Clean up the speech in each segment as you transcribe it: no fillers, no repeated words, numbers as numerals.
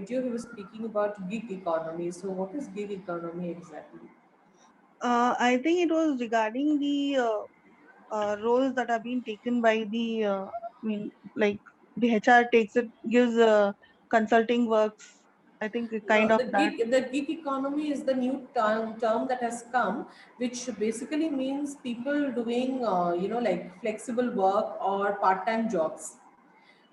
video, he was speaking about gig economy. So what is gig economy exactly? I think it was regarding the roles that are being taken by the, like the HR takes it, gives consulting works. I think kind No, of that. the gig economy is the new term that has come, which basically means people doing, like flexible work or part-time jobs.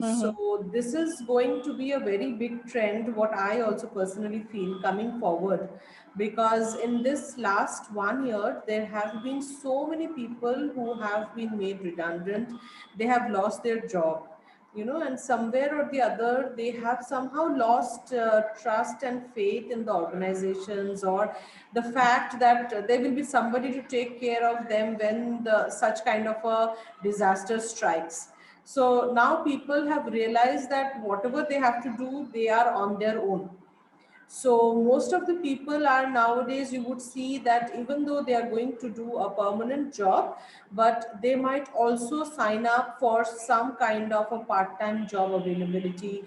Mm-hmm. So this is going to be a very big trend, what I also personally feel coming forward, because in this last 1 year, there have been so many people who have been made redundant. They have lost their job, and somewhere or the other, they have somehow lost trust and faith in the organizations, or the fact that there will be somebody to take care of them when such kind of a disaster strikes. So now people have realized that whatever they have to do, they are on their own. So most of the people are nowadays, you would see that even though they are going to do a permanent job, but they might also sign up for some kind of a part-time job availability.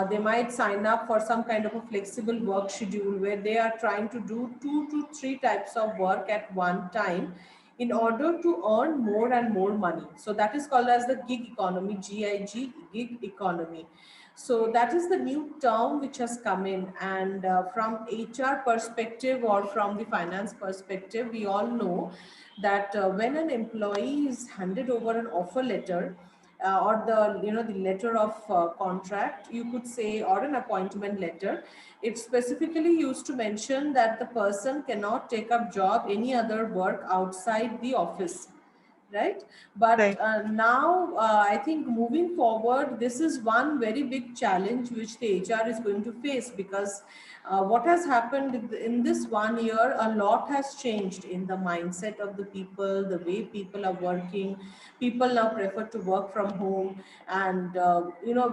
They might sign up for some kind of a flexible work schedule where they are trying to do 2 to 3 types of work at one time in order to earn more and more money. So that is called as the gig economy, GIG, gig economy. So that is the new term which has come in. And from HR perspective or from the finance perspective, we all know that when an employee is handed over an offer letter, or the letter of contract, you could say, or an appointment letter, it specifically used to mention that the person cannot take up job any other work outside the office, right? But Right. now I think moving forward, this is one very big challenge which the HR is going to face, because what has happened in this 1 year, a lot has changed in the mindset of the people, the way people are working. People now prefer to work from home, and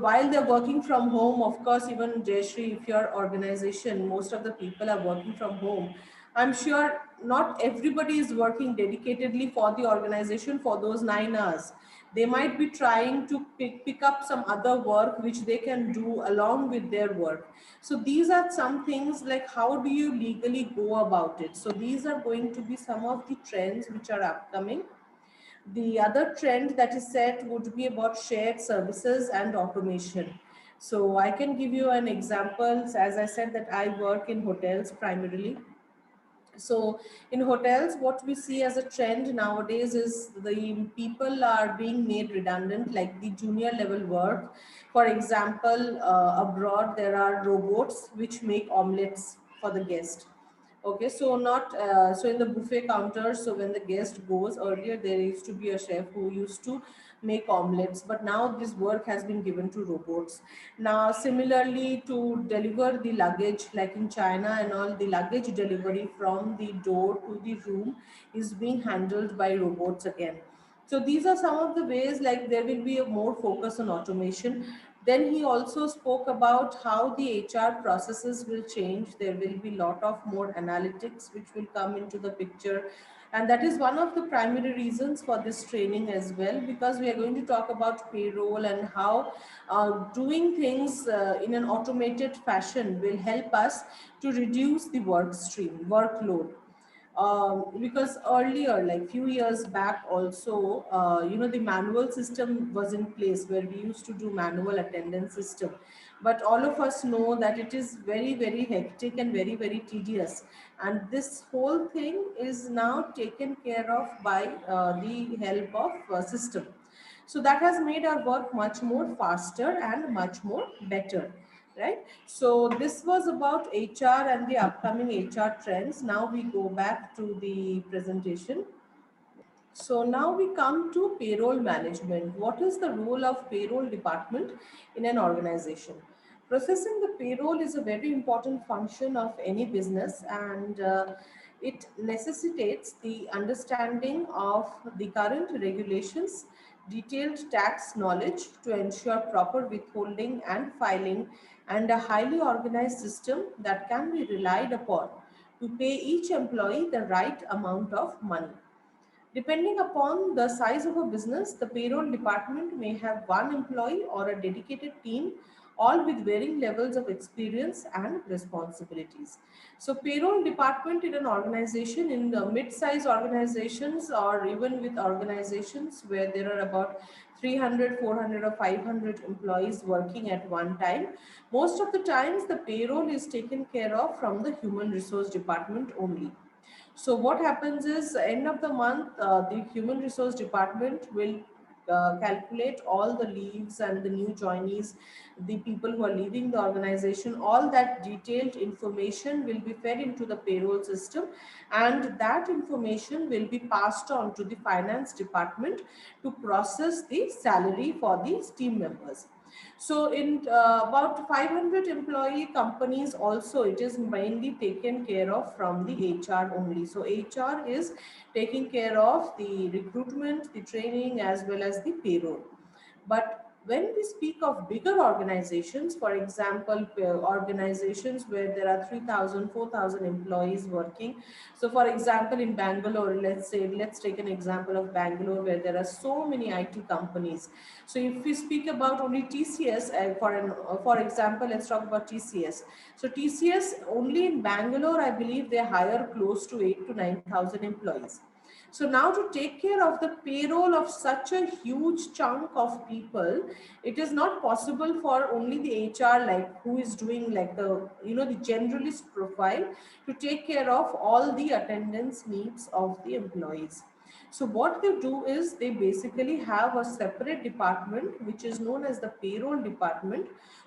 while they're working from home, of course, even Jayashree, if your organization, most of the people are working from home, I'm sure not everybody is working dedicatedly for the organization for those 9 hours. They might be trying to pick up some other work which they can do along with their work. So these are some things, like how do you legally go about it? So these are going to be some of the trends which are upcoming. The other trend that is set would be about shared services and automation. So I can give you an example. As I said, that I work in hotels primarily. So in hotels, what we see as a trend nowadays is the people are being made redundant, like the junior level work. For example, abroad there are robots which make omelets for the guest. Okay, so not so in the buffet counter. So when the guest goes, earlier there used to be a chef who used to make omelets, but now this work has been given to robots. Now, similarly, to deliver the luggage, like in China and all, the luggage delivery from the door to the room is being handled by robots again. So these are some of the ways, like there will be a more focus on automation. Then he also spoke about how the HR processes will change. There will be a lot of more analytics which will come into the picture. And that is one of the primary reasons for this training as well, because we are going to talk about payroll and how doing things in an automated fashion will help us to reduce the workload. Because earlier, like few years back also, the manual system was in place where we used to do manual attendance system. But all of us know that it is very, very hectic and very, very tedious. And this whole thing is now taken care of by the help of system. So that has made our work much more faster and much more better, right? So this was about HR and the upcoming HR trends. Now we go back to the presentation. So now we come to payroll management. What is the role of payroll department in an organization? Processing the payroll is a very important function of any business, and it necessitates the understanding of the current regulations, detailed tax knowledge to ensure proper withholding and filing, and a highly organized system that can be relied upon to pay each employee the right amount of money. Depending upon the size of a business, the payroll department may have one employee or a dedicated team all with varying levels of experience and responsibilities. So payroll department in an organization, in the mid-size organizations or even with organizations where there are about 300, 400 or 500 employees working at one time, most of the times the payroll is taken care of from the human resource department only. So what happens is end of the month, the human resource department will calculate all the leaves and the new joinees, the people who are leaving the organization, all that detailed information will be fed into the payroll system, and that information will be passed on to the finance department to process the salary for these team members. So in about 500 employee companies also, it is mainly taken care of from the HR only. So HR is taking care of the recruitment, the training, as well as the payroll. But when we speak of bigger organizations, for example, organizations where there are 3,000, 4,000 employees working. So for example, in Bangalore, let's take an example of Bangalore where there are so many IT companies. So if we speak about only TCS, for example, let's talk about TCS. So TCS only in Bangalore, I believe they hire close to 8 to 9,000 employees. So now to take care of the payroll of such a huge chunk of people, it is not possible for only the HR, like who is doing like the, the generalist profile, to take care of all the attendance needs of the employees. So what they do is they basically have a separate department which is known as the payroll department,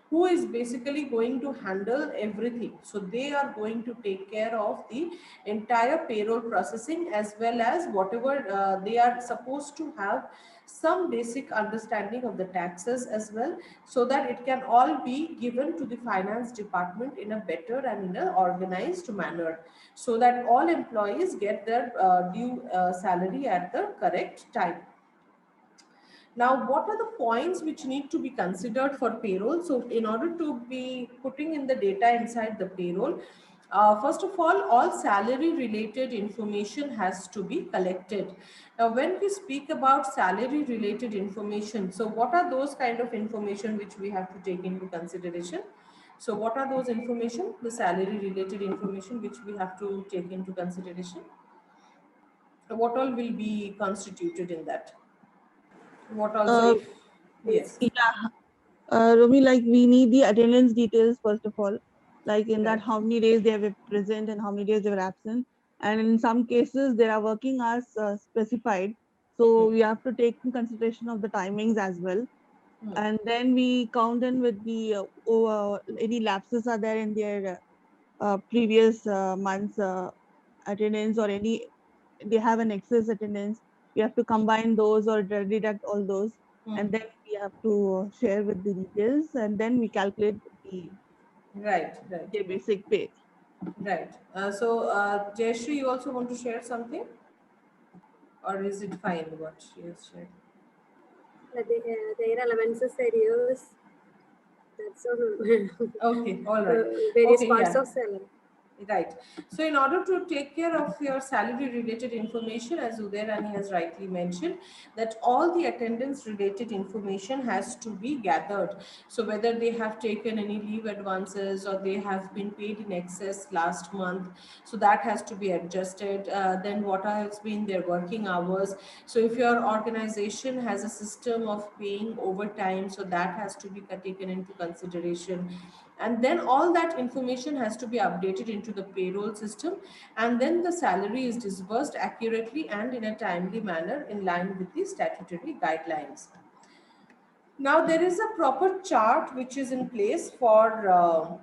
who is basically going to handle everything. So they are going to take care of the entire payroll processing, as well as whatever they are supposed to have some basic understanding of the taxes as well, so that it can all be given to the finance department in a better and in an organized manner, so that all employees get their due salary at the correct time. Now, what are the points which need to be considered for payroll? So, in order to be putting in the data inside the payroll, first of all salary related information has to be collected. Now, when we speak about salary related information, so what are those kind of information which we have to take into consideration? So, what are those information? The salary related information which we have to take into consideration. What all will be constituted in that? What also, Uh, if yes. yeah, Romi, like we need the attendance details first of all, like in that Right. how many days they were present and how many days they were absent. And in some cases, there are working hours specified, so we have to take in consideration of the timings as well. Hmm. And then we count in with the any lapses are there in their previous months attendance, or any they have an excess attendance, we have to combine those or deduct all those, Hmm. and then we have to share with the details, and then we calculate Right, right, the basic pay. right. Jayashree, you also want to share something, or is it fine what she has shared? Their allowances areas, that's all. Okay, all right. Various Okay, parts yeah. of salary. Right. So, in order to take care of your salary related information, as Udayrani has rightly mentioned, that all the attendance related information has to be gathered. So, whether they have taken any leave advances or they have been paid in excess last month, so that has to be adjusted. Then, what has been their working hours. So, if your organization has a system of paying overtime, so that has to be taken into consideration, and then all that information has to be updated into the payroll system, and then the salary is disbursed accurately and in a timely manner in line with the statutory guidelines. Now there is a proper chart which is in place for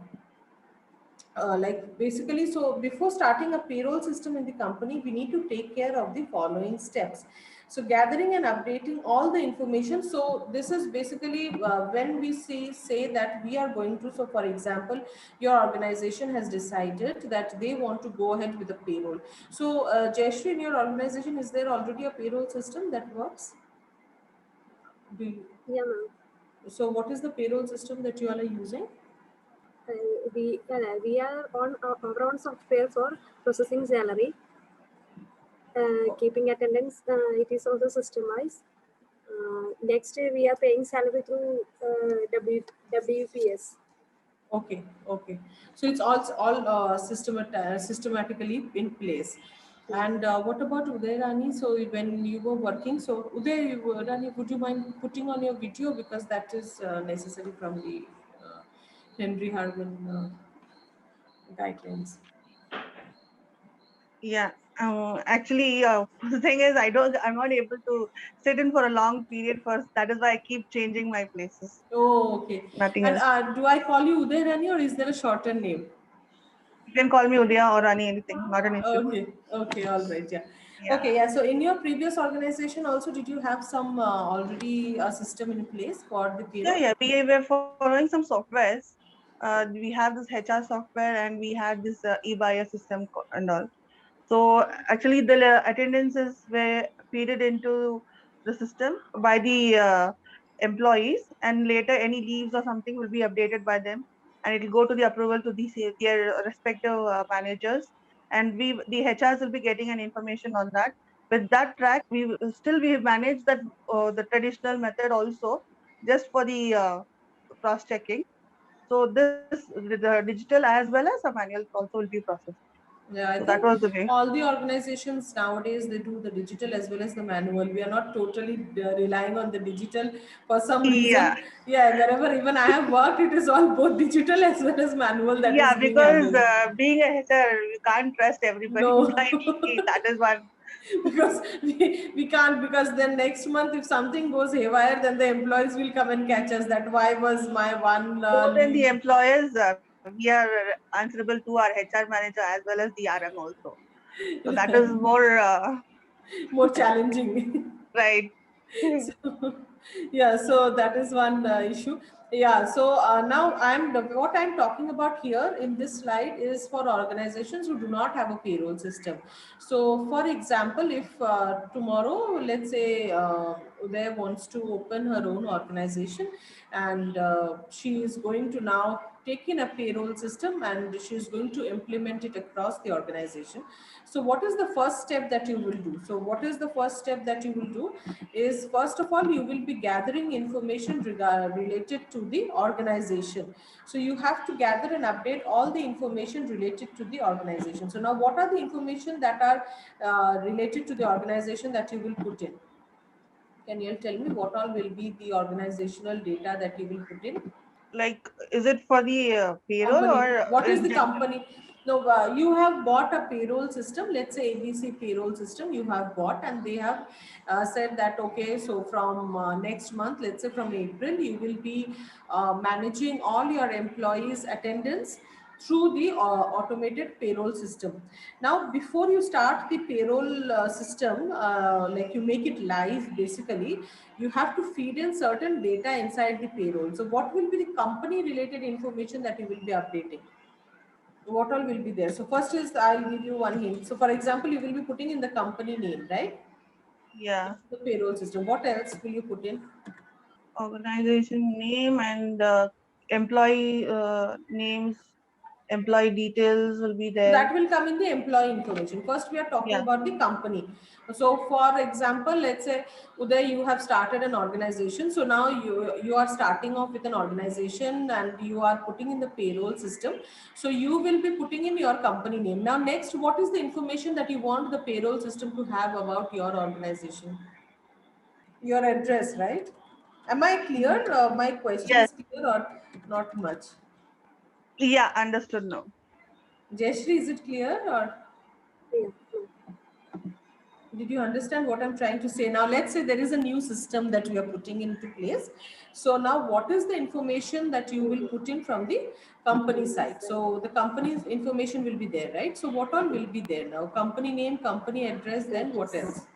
like basically, so before starting a payroll system in the company, we need to take care of the following steps. So gathering and updating all the information. So this is basically when we say that we are going to, so for example, your organization has decided that they want to go ahead with the payroll. So Jayashree, in your organization, is there already a payroll system that works? Do you, Yeah, ma'am. so what is the payroll system that you all are using? We are on our own software for processing salary, keeping attendance. It is also systemized. Next, we are paying salary through WPS. Okay, okay. So it's all systematically in place. And what about Uday Rani? So when you were working, so Uday Rani, would you mind putting on your video, because that is necessary from the Henry Harman guidelines. Yeah. Actually, the thing is, I'm not able to sit in for a long period first. That is why I keep changing my places. Oh, okay. Nothing And else. do I call you Uday Rani, or is there a shorter name? You can call me Udaya or Rani, anything. Not an issue. Okay, okay, all right, yeah. Yeah. Okay, yeah. So in your previous organization also, did you have some already a system in place for the Yeah, payroll? yeah. We were following some softwares. We have this HR software and we had this e-buyer system and all. So actually, the attendances were feeded into the system by the employees, and later any leaves or something will be updated by them, and it will go to the approval to their respective managers, and the HRs will be getting an information on that. With that track, we manage that the traditional method also, just for the cross checking. So the digital as well as a manual also will be processed. Yeah, I So that think was the way. all the organizations nowadays, they do the digital as well as the manual. We are not totally relying on the digital for some Yeah. reason. Yeah, wherever even I have worked, it is all both digital as well as manual that is Yeah, being because handled. being a HR, you can't trust everybody No. blindly. That is one. Because we can't, because then next month if something goes haywire, then the employees will come and catch us that why was my one More than the leave employers, we are answerable to our HR manager as well as the RM also. So that is more more challenging. right. So yeah, so that is one issue. Yeah, so now what I'm talking about here in this slide is for organizations who do not have a payroll system. So for example, if tomorrow, let's say Uday wants to open her own organization, and she is going to now take in a payroll system and she is going to implement it across the organization. So what is the first step that you will do? So what is the first step that you will do is, first of all, you will be gathering information related to the organization. So you have to gather and update all the information related to the organization. So now what are the information that are related to the organization that you will put in? Can you tell me what all will be the organizational data that you will put in? Like, is it for the payroll Company. or What is the general? company? No, you have bought a payroll system. Let's say ABC payroll system you have bought, and they have said that okay, so from next month, let's say from April, you will be managing all your employees' attendance through the automated payroll system. Now, before you start the payroll system, like you make it live, basically, you have to feed in certain data inside the payroll. So, what will be the company related information that you will be updating? What all will be there? So, first is I'll give you one hint. So, for example, you will be putting in the company name, right? Yeah, The payroll system. What else will you put in? organization name and employee names, employee details will be So there. that will come in the employee information. First, we are talking Yeah. about the company. So, for example, let's say Uday, you have started an organization. So now you are starting off with an organization and you are putting in the payroll system. So you will be putting in your company name. Now, next, what is the information that you want the payroll system to have about your organization? Your address, right? Am I clear? My question Yes. is clear or not much? Yeah, understood now. Jayashree, is it clear or? Yeah. No. Did you understand what I'm trying to say? Now, let's say there is a new system that we are putting into place. So now what is the information that you will put in from the company side? So the company's information will be there, right? So what all will be there now? Company name, company address, then what else?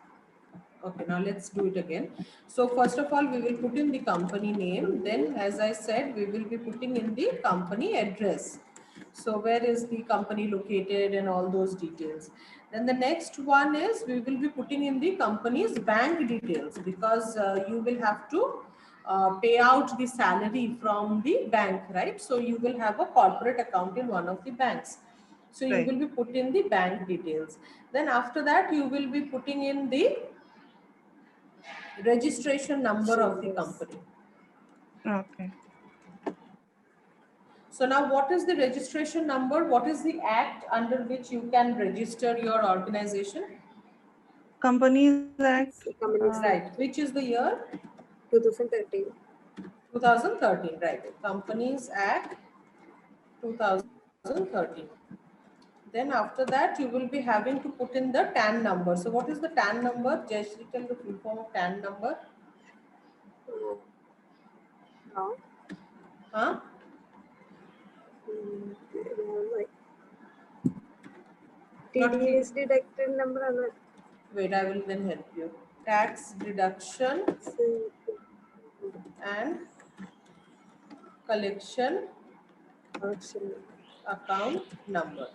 Okay, now let's do it again. So first of all, we will put in the company name. Then, as I said, we will be putting in the company address. So where is the company located and all those details. Then the next one is we will be putting in the company's bank details, because you will have to pay out the salary from the bank, right? So you will have a corporate account in one of the banks. So you Right. will be put in the bank details. Then after that, you will be putting in the registration number of the Yes. company. Okay. So now what is the registration number? What is the act under which you can register your organization? Companies Act. Companies Right. Which is the year? 2013. 2013, right. Companies Act 2013. Then after that, you will be having to put in the TAN number. So what is the TAN number? Jayashree, tell the full form of TAN number. Now, Huh? like Not clear. TDS deducted number and Wait, I will then help you. Tax deduction and collection collection. account number.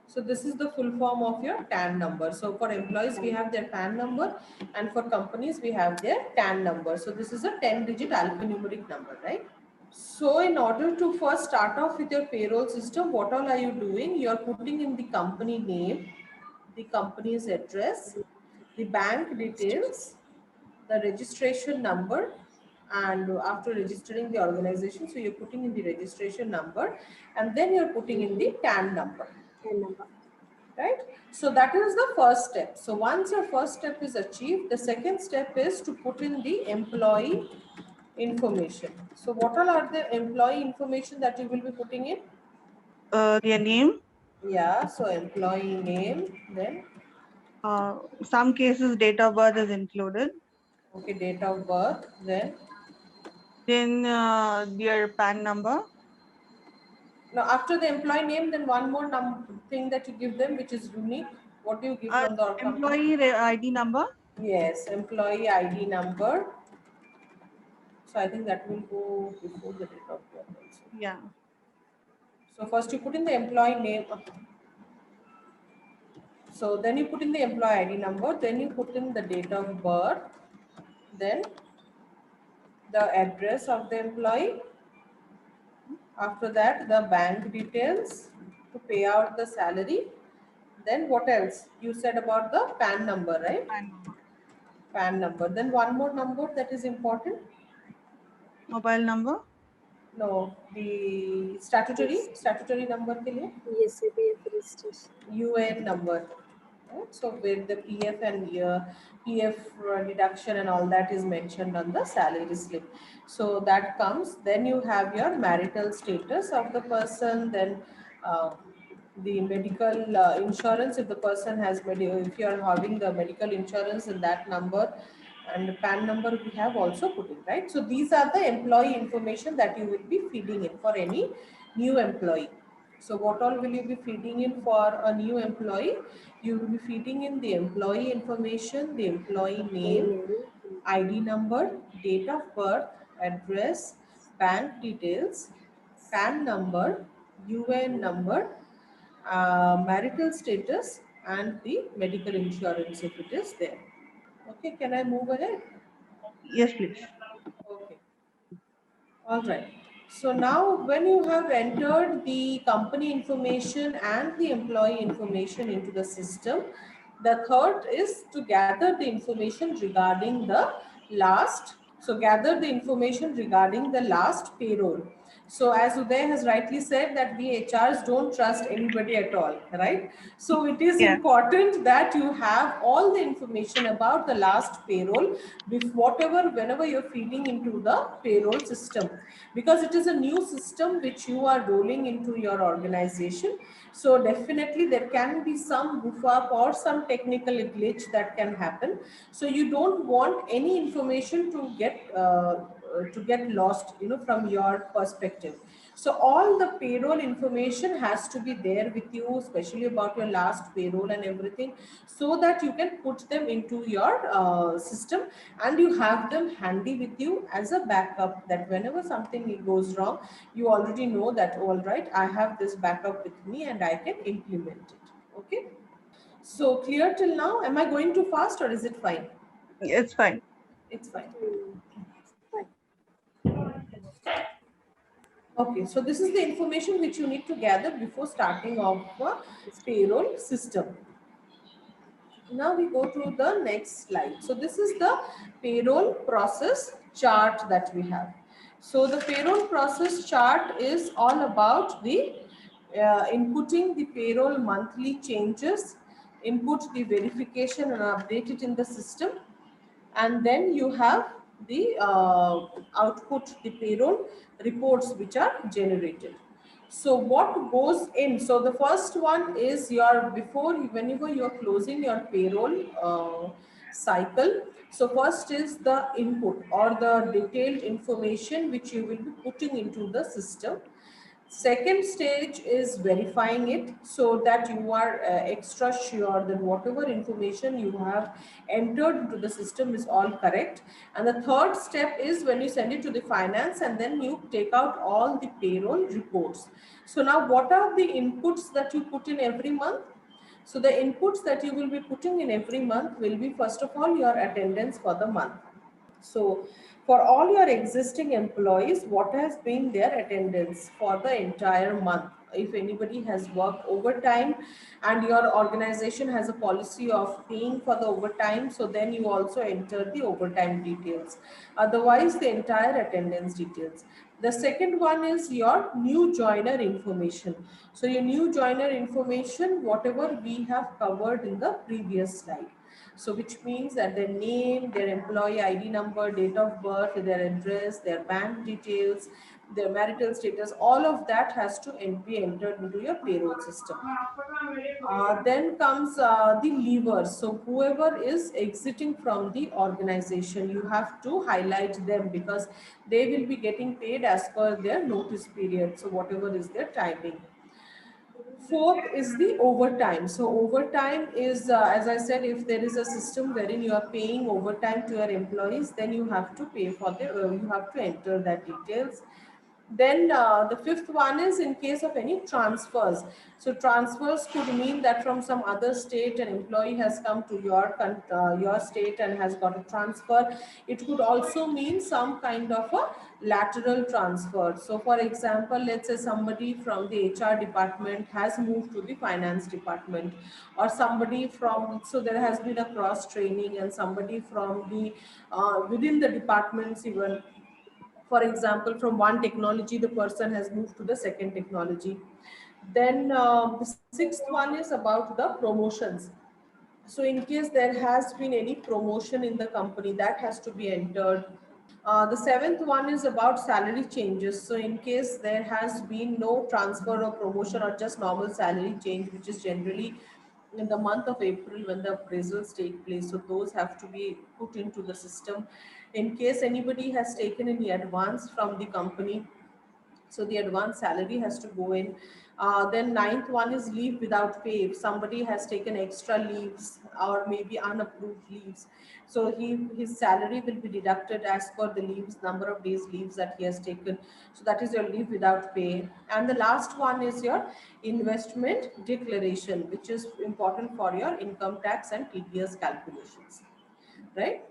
So this is the full form of your TAN number. So for employees, we have their PAN number, and for companies, we have their TAN number. So this is a 10-digit alphanumeric number, right? So in order to first start off with your payroll system, what all are you doing? You're putting in the company name, the company's address, the bank details, the registration number, and after registering the organization, so you're putting in the registration number, and then you're putting in the TAN number. And number. Right? So that is the first step. So once your first step is achieved, the second step is to put in the employee information. So what all are the employee information that you will be putting in? Their name. Yeah, so employee name, then Some cases date of birth is included. okay, date of birth, then Then their PAN number. now after the employee name, then one more thing that you give them, which is unique. What do you give from the company? Employee ID number. Yes, employee ID number. So I think that will go before the date of birth also. Yeah. So first you put in the employee name. So then you put in the employee ID number, then you put in the date of birth, then the address of the employee. After that, the bank details to pay out the salary. Then what else? You said about the PAN number, right? PAN number. PAN number. Then one more number that is important. Mobile number. No, the statutory number के लिए Yes, APF registration. UN number. Right? So where the PF and PF deduction and all that is mentioned on the salary slip. So that comes. Then you have your marital status of the person. Then the medical insurance, if the person has if you are having the medical insurance in that number, and the PAN number we have also put in, right? So these are the employee information that you will be feeding in for any new employee. So what all will you be feeding in for a new employee? You will be feeding in the employee information, the employee name, ID number, date of birth, address, bank details, PAN number, UN number, marital status, and the medical insurance if it is there. Okay, can I move ahead? Yes, please. Okay. All right. So now when you have entered the company information and the employee information into the system, the third is to gather the information regarding the last. So gather the information regarding the last payroll. So as Uday has rightly said that we HRs don't trust anybody at all, right? So it is Yeah. important that you have all the information about the last payroll with whatever, whenever you're feeding into the payroll system, because it is a new system which you are rolling into your organization. So definitely there can be some goof up or some technical glitch that can happen. So you don't want any information to get lost, from your perspective. So all the payroll information has to be there with you, especially about your last payroll and everything, so that you can put them into your system, and you have them handy with you as a backup, that whenever something goes wrong, you already know that, all right, I have this backup with me and I can implement it. Okay. So clear till now? Am I going too fast or is it fine? It's fine. It's fine. Fine. Okay, so this is the information which you need to gather before starting off the payroll system. Now we go to the next slide. So this is the payroll process chart that we have. So the payroll process chart is all about the inputting the payroll monthly changes, input the verification and update it in the system, and then you have the output, the payroll reports which are generated. So what goes in? So the first one is your whenever you are closing your payroll cycle. So first is the input or the detailed information which you will be putting into the system. Second stage is verifying it so that you are extra sure that whatever information you have entered into the system is all correct. And the third step is when you send it to the finance and then you take out all the payroll reports. So now what are the inputs that you put in every month? So the inputs that you will be putting in every month will be, first of all, your attendance for the month. So for all your existing employees, what has been their attendance for the entire month? If anybody has worked overtime and your organization has a policy of paying for the overtime, so then you also enter the overtime details. Otherwise, the entire attendance details. The second one is your new joiner information. So your new joiner information, whatever we have covered in the previous slide. So which means that their name, their employee ID number, date of birth, their address, their bank details, their marital status, all of that has to be entered into your payroll system. Then comes the leavers. So whoever is exiting from the organization, you have to highlight them because they will be getting paid as per their notice period. So whatever is their timing. Fourth is the overtime. So overtime is, as I said, if there is a system wherein you are paying overtime to your employees, then you have to pay for you have to enter that details. Then the fifth one is in case of any transfers. So transfers could mean that from some other state an employee has come to your state and has got a transfer. It could also mean some kind of a lateral transfer. So for example, let's say somebody from the HR department has moved to the finance department, or somebody from, so there has been a cross training and somebody from the within the departments, even for example, from one technology, the person has moved to the second technology. Then the sixth one is about the promotions. So in case there has been any promotion in the company, that has to be entered. The seventh one is about salary changes. So in case there has been no transfer or promotion or just normal salary change, which is generally in the month of April when the appraisals take place, so those have to be put into the system. In case anybody has taken any advance from the company, so the advance salary has to go in. Then ninth one is leave without pay. If somebody has taken extra leaves or maybe unapproved leaves, so his salary will be deducted as per the leaves, number of days leaves that he has taken. So that is your leave without pay. And the last one is your investment declaration, which is important for your income tax and TDS calculations, right?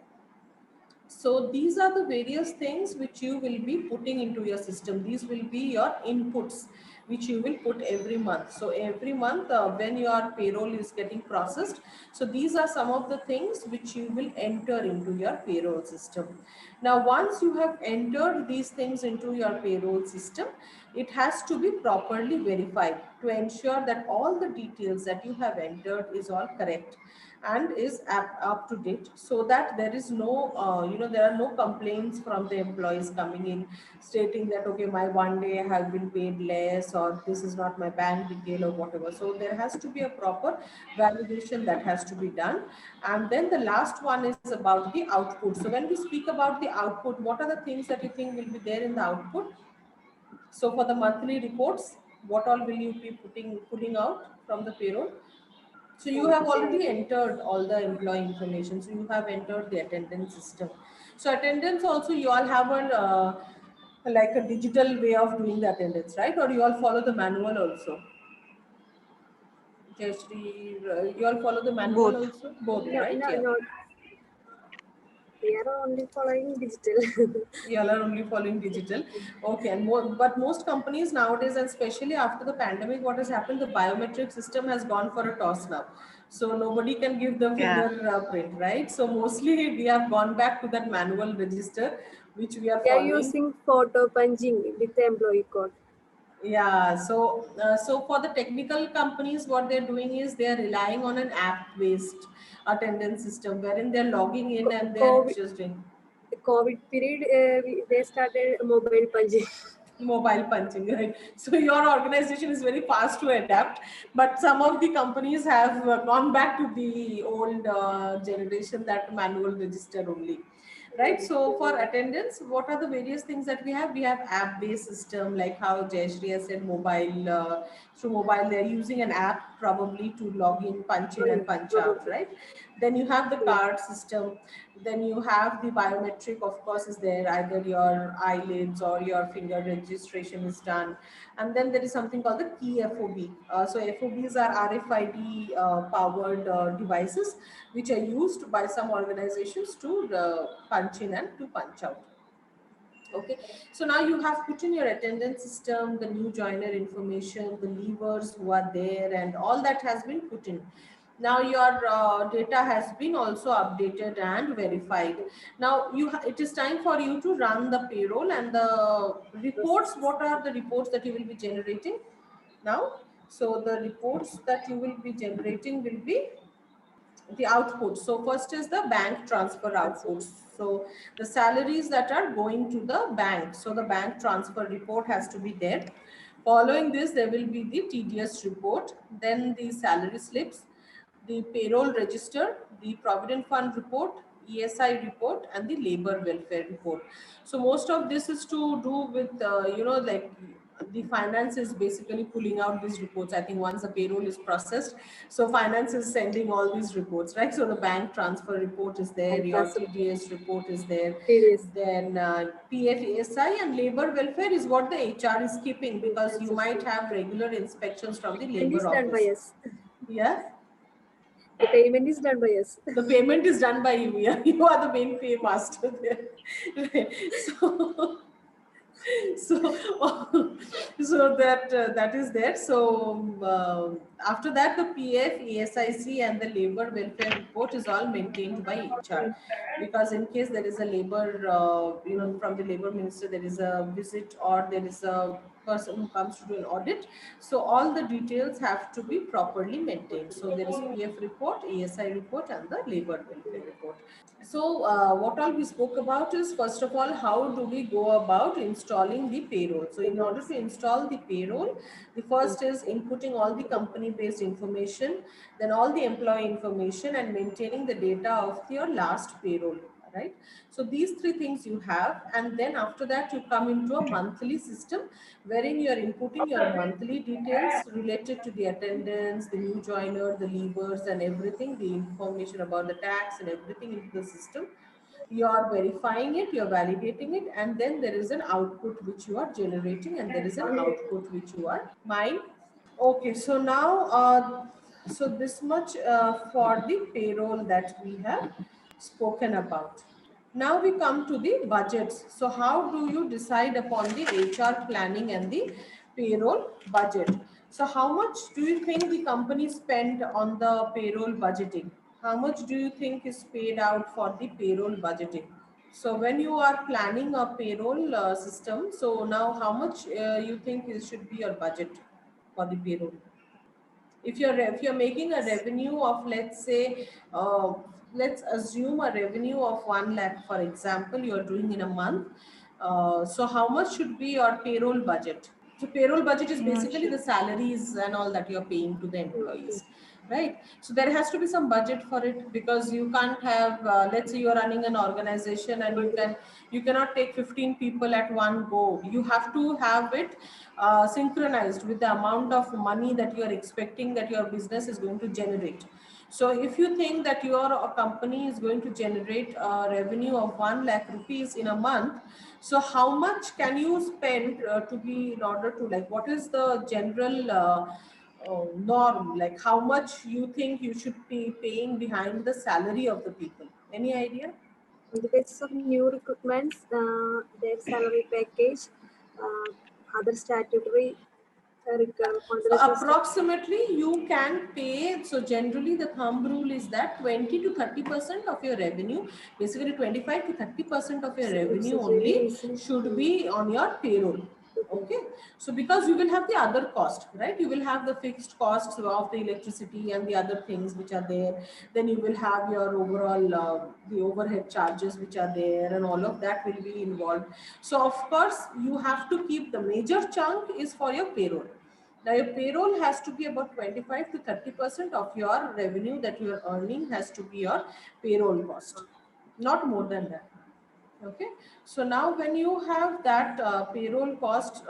So these are the various things which you will be putting into your system. These will be your inputs which you will put every month. So every month when your payroll is getting processed, so these are some of the things which you will enter into your payroll system. Now once you have entered these things into your payroll system, it has to be properly verified to ensure that all the details that you have entered is all correct and is up to date, so that there is no there are no complaints from the employees coming in stating that okay, my one day have been paid less, or this is not my bank detail or whatever. So there has to be a proper validation that has to be done. And then the last one is about the output. So when we speak about the output, what are the things that you think will be there in the output? So for the monthly reports, what all will you be putting out from the payroll? So you have already entered all the employee information. So you have entered the attendance system. So attendance also, you all have like a digital way of doing the attendance, right? Or you all follow the manual also? Jayashree, you all follow the manual Both. also? Both, No, right? no, Yeah. no. We are only following digital. You all are only following digital. Okay, and but most companies nowadays, and especially after the pandemic, what has happened? The biometric system has gone for a toss now. So nobody can give the Yeah. fingerprint, right? So mostly we have gone back to that manual register, which we are They are following. using photo punching with the employee code. Yeah, so for the technical companies, what they're doing is they're relying on an app-based attendance system wherein they're logging in and they're COVID, just doing the COVID period, they started mobile punching. mobile punching, right? So your organization is very fast to adapt, but some of the companies have gone back to the old generation, that manual register only, right? So for attendance, what are the various things that we have? We have app based system, like how Jayashree has said, mobile, through mobile they're using an app probably to log in, punch in and Yes, punch out, probably. right? Then you have the Yes. card system. Then you have the biometric, of course, is there, either your eyelids or your finger registration is done. And then there is something called the key FOB. So FOBs are RFID powered devices which are used by some organizations to punch in and to punch out. Okay, so now you have put in your attendance system, the new joiner information, the levers who are there, and all that has been put in. Now your data has been also updated and verified. Now it is time for you to run the payroll and the reports. What are the reports that you will be generating now? So the reports that you will be generating will be the output. So first is the bank transfer outputs. So the salaries that are going to the bank. So the bank transfer report has to be there. Following this, there will be the TDS report, then the salary slips, the payroll register, the provident fund report, ESI report, and the labor welfare report. So most of this is to do with like the finance is basically pulling out these reports. I think once the payroll is processed, so finance is sending all these reports, right? So the bank transfer report is there, And your that's TDS report is there, serious. then PFSI and labor welfare is what the HR is keeping, because you might have regular inspections from the And is labor done by office. us. Yeah, The payment is done by us. the payment is done by you. Yeah, you are the main pay master there. Right. So so so that is there. So after that, the PF, ESIC, and the labor welfare report is all maintained by HR, because in case there is a labor from the labor minister, there is a visit or there is a person who comes to do an audit, so all the details have to be properly maintained. So there is PF report, ESI report, and the labor welfare report. So what all we spoke about is, first of all, how do we go about installing the payroll? So in order to install the payroll, the first is inputting all the company based information, then all the employee information, and maintaining the data of your last payroll, right? So these three things you have, and then after that you come into a monthly system wherein you are inputting your monthly details related to the attendance, the new joiner, the levers, and everything, the information about the tax and everything into the system. You are verifying it, you are validating it, and then there is an output which you are generating, and there is an output which you are mine. Okay, so now, so this much for the payroll that we have spoken about. Now we come to the budgets. So how do you decide upon the HR planning and the payroll budget? So how much do you think the company spent on the payroll budgeting? How much do you think is paid out for the payroll budgeting? So when you are planning a payroll system, so now how much you think it should be your budget for the payroll? If you're making a revenue of, let's say, let's assume a revenue of 1 lakh, for example, you're doing in a month. So how much should be your payroll budget? So payroll budget is basically Sure. the salaries and all that you're paying to the Okay. employees, right? So there has to be some budget for it, because you can't have, let's say you're running an organization and you cannot take 15 people at one go. You have to have it synchronized with the amount of money that you are expecting that your business is going to generate. So if you think that your company is going to generate a revenue of 1 lakh rupees in a month, so how much can you spend to be, in order to, like, what is the general norm, like how much you think you should be paying behind the salary of the people? Any idea? On the basis of new recruitments, their salary package, other statutory Like So contributions to approximately you can pay, so generally the thumb rule is that 20 to 30% of your revenue, basically 25 to 30% of your it's revenue very only easy. should be on your payroll. Okay. Okay, so because you will have the other cost, right? You will have the fixed costs of the electricity and the other things which are there. Then you will have your overall the overhead charges which are there, and all of that will be involved. So of course you have to keep the major chunk is for your payroll. Now your payroll has to be about 25 to 30% of your revenue that you are earning has to be your payroll cost, not more than that. Okay, so now when you have that payroll cost,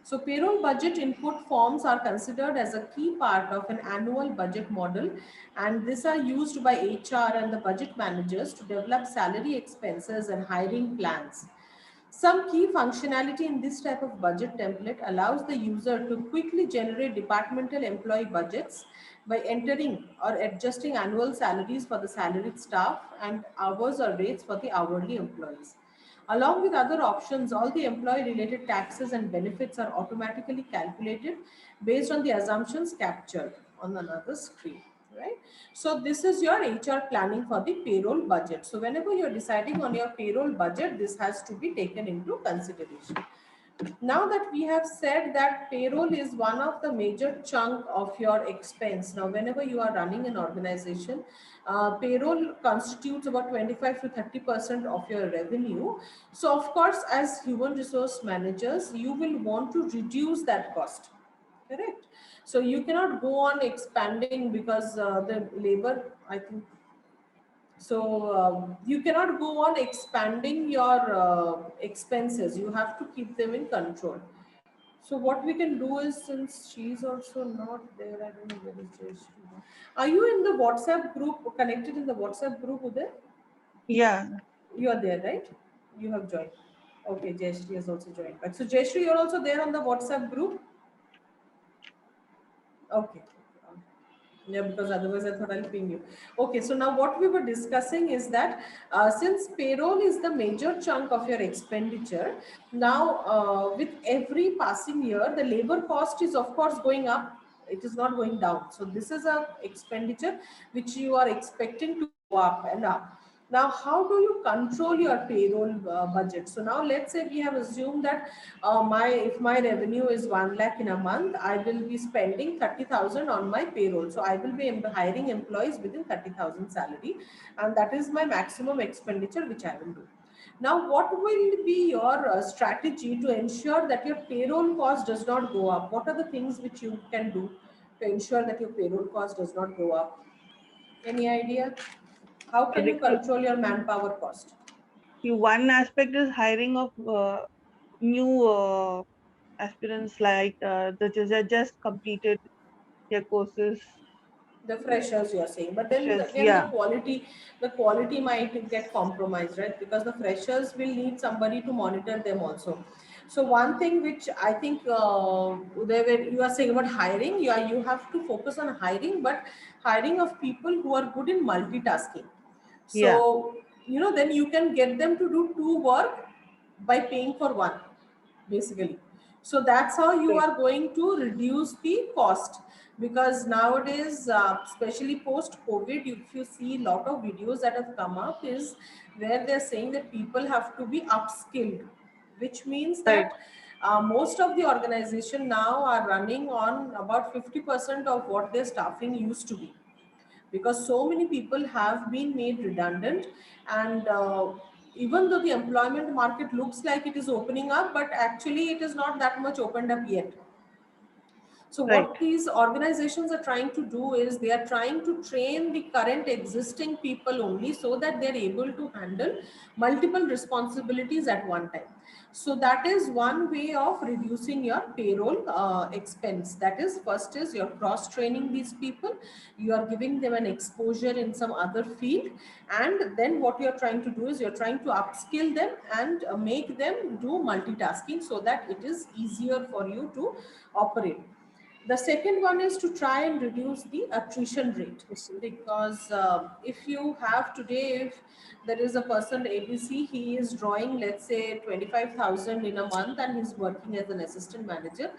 so payroll budget input forms are considered as a key part of an annual budget model, and these are used by HR and the budget managers to develop salary expenses and hiring plans. Some key functionality in this type of budget template allows the user to quickly generate departmental employee budgets by entering or adjusting annual salaries for the salaried staff and hours or rates for the hourly employees. Along with other options, all the employee related taxes and benefits are automatically calculated based on the assumptions captured on another screen, right? So this is your HR planning for the payroll budget. So whenever you're deciding on your payroll budget, this has to be taken into consideration. Now that we have said that payroll is one of the major chunk of your expense, now whenever you are running an organization, payroll constitutes about 25 to 30% of your revenue. So of course, as human resource managers, you will want to reduce that cost, correct? So you cannot go on expanding because the labor, I think, so you cannot go on expanding your expenses. You have to keep them in control. So what we can do is, since she's also not there, I don't know where is Jayashree. Are you in the WhatsApp group, connected in the WhatsApp group, Uday? Yeah. You are there, right? You have joined. Okay, Jayashree has also joined back. So Jayashree, you're also there on the WhatsApp group? Okay. Yeah, because otherwise I thought I'll ping you. Okay, so now what we were discussing is that since payroll is the major chunk of your expenditure, now with every passing year, the labor cost is of course going up. It is not going down. So this is a expenditure which you are expecting to go up and up. Now, how do you control your payroll budget? So now let's say we have assumed that if my revenue is 1 lakh in a month, I will be spending 30,000 on my payroll. So I will be hiring employees within 30,000 salary, and that is my maximum expenditure which I will do. Now, what will be your strategy to ensure that your payroll cost does not go up? What are the things which you can do to ensure that your payroll cost does not go up? Any idea? How can you control your manpower cost? One aspect is hiring of new aspirants, like that just completed their courses. The freshers you're saying, but then Freshers, again yeah, the quality might get compromised, right? Because the freshers will need somebody to monitor them also. So one thing which I think you are saying about hiring, you have to focus on hiring, but hiring of people who are good in multitasking. yeah, So then you can get them to do two work by paying for one, basically. So that's how you right, are going to reduce the cost, because nowadays, especially post COVID, if you see a lot of videos that have come up is where they're saying that people have to be upskilled, which means right, that most of the organization now are running on about 50% of what their staffing used to be, because so many people have been made redundant, and even though the employment market looks like it is opening up, but actually it is not that much opened up yet. So right, what these organizations are trying to do is they are trying to train the current existing people only, so that they're able to handle multiple responsibilities at one time. So that is one way of reducing your payroll expense. That is, first is you're cross training these people, you are giving them an exposure in some other field, and then what you're trying to do is you're trying to upskill them and make them do multitasking, so that it is easier for you to operate. The second one is to try and reduce the attrition rate, because if you have today, if there is a person ABC, he is drawing, let's say, 25,000 in a month and he's working as an assistant manager.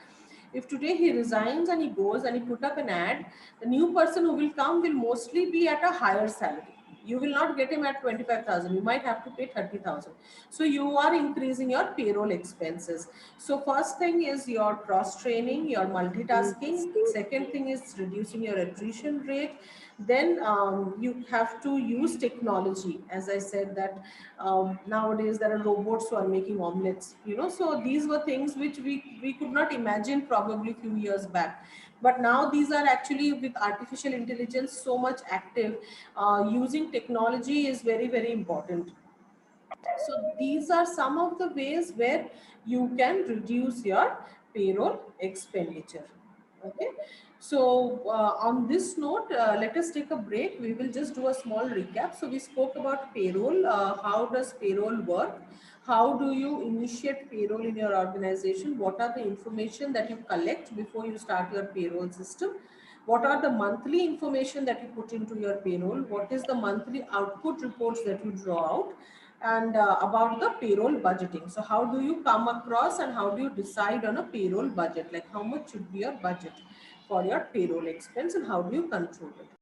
If today he resigns and he goes and he put up an ad, the new person who will come will mostly be at a higher salary. You will not get him at 25,000. You might have to pay 30,000. So you are increasing your payroll expenses. So first thing is your cross training, your multitasking. Second thing is reducing your attrition rate. Then you have to use technology. As I said that nowadays there are robots who are making omelets. So these were things which we could not imagine probably a few years back. But now these are actually with artificial intelligence so much active. Using technology is very, very important. So these are some of the ways where you can reduce your payroll expenditure. Okay. So on this note, let us take a break. We will just do a small recap. So we spoke about payroll. How does payroll work? How do you initiate payroll in your organization? What are the information that you collect before you start your payroll system? What are the monthly information that you put into your payroll? What is the monthly output reports that you draw out? And about the payroll budgeting. So how do you come across and how do you decide on a payroll budget? Like how much should be your budget for your payroll expense and how do you control it?